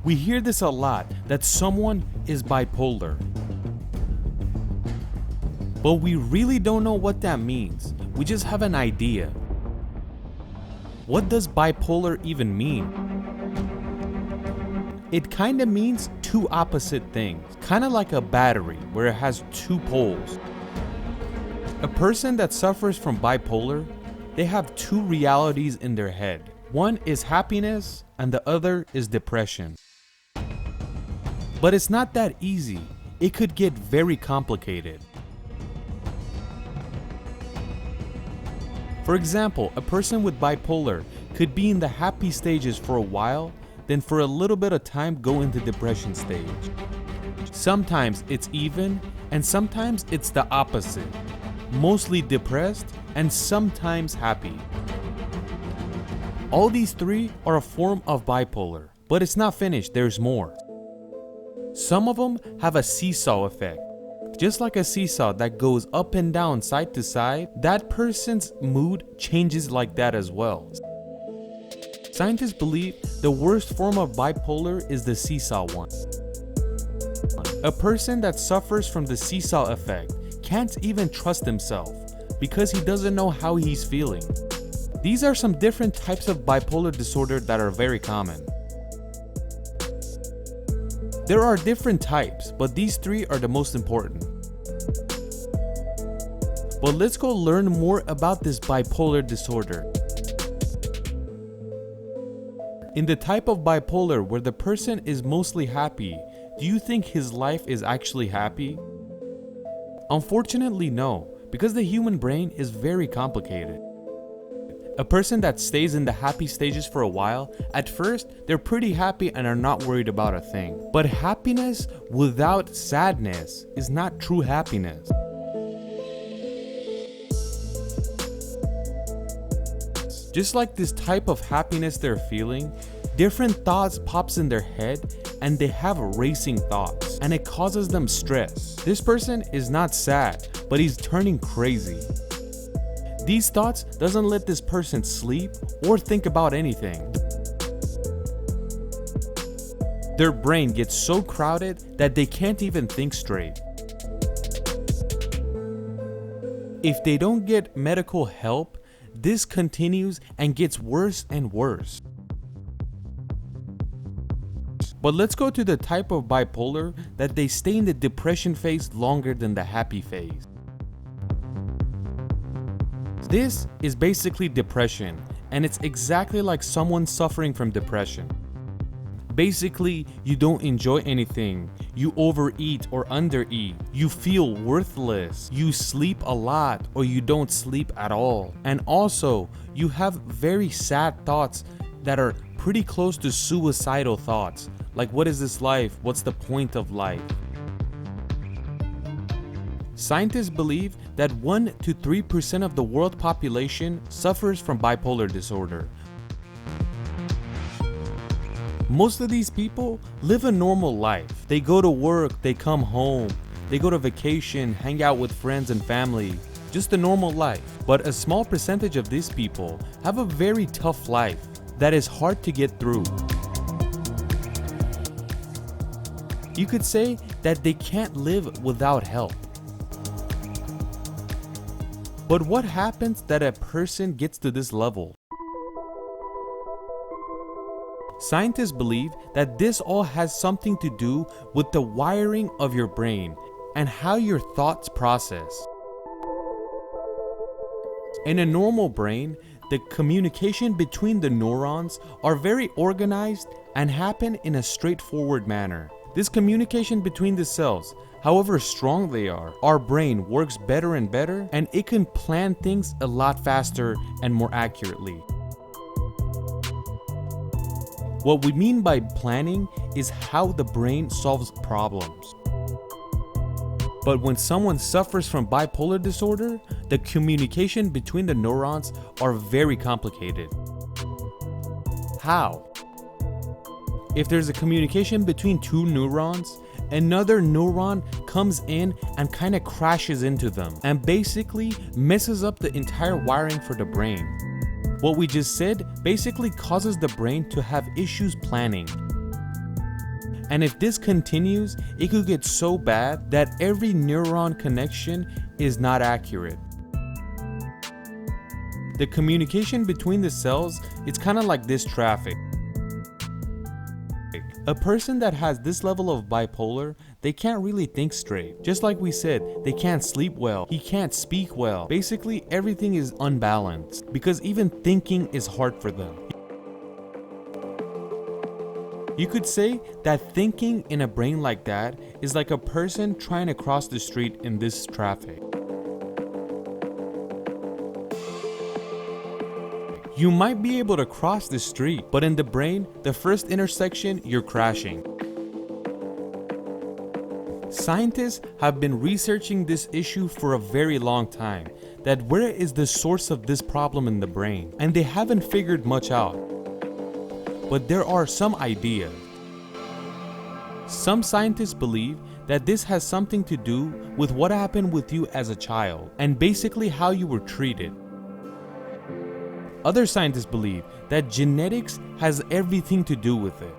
We hear this a lot, that someone is bipolar. But we really don't know what that means. We just have an idea. What does bipolar even mean? It kinda means two opposite things, kinda like a battery where it has two poles. A person that suffers from bipolar, they have two realities in their head. One is happiness and the other is depression. But it's not that easy. It could get very complicated. For example, a person with bipolar could be in the happy stages for a while, then for a little bit of time go into depression stage. Sometimes it's even, and sometimes it's the opposite. Mostly depressed and sometimes happy. All these three are a form of bipolar, but it's not finished, there's more. Some of them have a seesaw effect. Just like a seesaw that goes up and down side to side, that person's mood changes like that as well. Scientists believe the worst form of bipolar is the seesaw one. A person that suffers from the seesaw effect can't even trust himself because he doesn't know how he's feeling. These are some different types of bipolar disorder that are very common. There are different types, but these three are the most important. But let's go learn more about this bipolar disorder. In the type of bipolar where the person is mostly happy, do you think his life is actually happy? Unfortunately, no, because the human brain is very complicated. A person that stays in the happy stages for a while, at first, they're pretty happy and are not worried about a thing. But happiness without sadness is not true happiness. Just like this type of happiness they're feeling, different thoughts pops in their head and they have racing thoughts and it causes them stress. This person is not sad, but he's turning crazy. These thoughts doesn't let this person sleep or think about anything. Their brain gets so crowded that they can't even think straight. If they don't get medical help, this continues and gets worse and worse. But let's go to the type of bipolar that they stay in the depression phase longer than the happy phase. This is basically depression, and it's exactly like someone suffering from depression. Basically, you don't enjoy anything, you overeat or undereat, you feel worthless, you sleep a lot or you don't sleep at all. And also, you have very sad thoughts that are pretty close to suicidal thoughts, like what is this life, what's the point of life? Scientists believe that 1 to 3% of the world population suffers from bipolar disorder. Most of these people live a normal life. They go to work, they come home, they go to vacation, hang out with friends and family, just a normal life. But a small percentage of these people have a very tough life that is hard to get through. You could say that they can't live without help. But what happens that a person gets to this level? Scientists believe that this all has something to do with the wiring of your brain and how your thoughts process. In a normal brain, the communication between the neurons are very organized and happen in a straightforward manner. This communication between the cells, however strong they are, our brain works better and better, and it can plan things a lot faster and more accurately. What we mean by planning is how the brain solves problems. But when someone suffers from bipolar disorder, the communication between the neurons are very complicated. How? If there's a communication between two neurons, another neuron comes in and kind of crashes into them and basically messes up the entire wiring for the brain. What we just said basically causes the brain to have issues planning. And if this continues, it could get so bad that every neuron connection is not accurate. The communication between the cells, it's kind of like this traffic. A person that has this level of bipolar, they can't really think straight. Just like we said, they can't sleep well, he can't speak well. Basically, everything is unbalanced because even thinking is hard for them. You could say that thinking in a brain like that is like a person trying to cross the street in this traffic. You might be able to cross the street, but in the brain, the first intersection, you're crashing. Scientists have been researching this issue for a very long time, that where is the source of this problem in the brain, and they haven't figured much out. But there are some ideas. Some scientists believe that this has something to do with what happened with you as a child, and basically how you were treated. Other scientists believe that genetics has everything to do with it.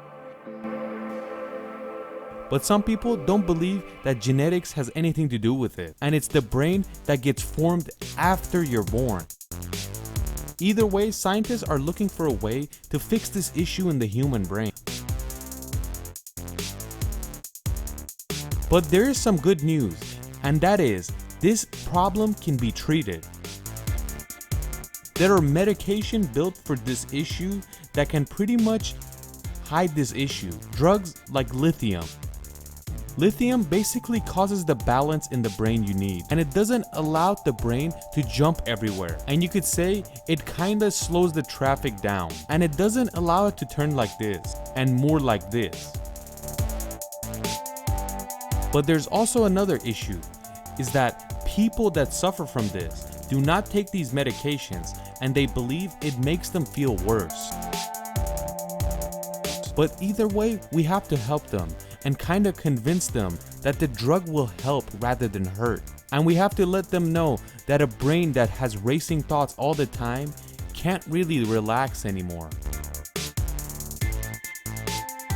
But some people don't believe that genetics has anything to do with it, and it's the brain that gets formed after you're born. Either way, scientists are looking for a way to fix this issue in the human brain. But there is some good news, and that is, this problem can be treated. There are medications built for this issue that can pretty much hide this issue. Drugs like lithium. Lithium basically causes the balance in the brain you need, and it doesn't allow the brain to jump everywhere. And you could say it kinda slows the traffic down, and it doesn't allow it to turn like this and more like this. But there's also another issue, is that people that suffer from this do not take these medications, and they believe it makes them feel worse. But either way, we have to help them and kind of convince them that the drug will help rather than hurt. And we have to let them know that a brain that has racing thoughts all the time can't really relax anymore.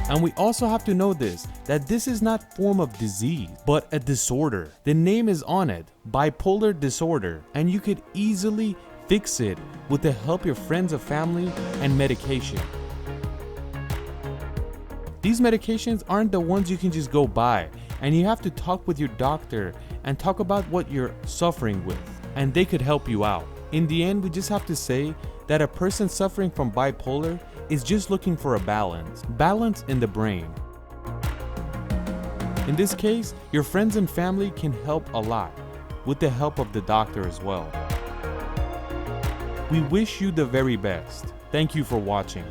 And we also have to know this, that this is not a form of disease, but a disorder. The name is on it, bipolar disorder, and you could easily fix it with the help of your friends and family and medication. These medications aren't the ones you can just go buy, and you have to talk with your doctor and talk about what you're suffering with, and they could help you out. In the end, we just have to say that a person suffering from bipolar is just looking for a balance in the brain. In this case, your friends and family can help a lot, with the help of the doctor as well. We wish you the very best. Thank you for watching.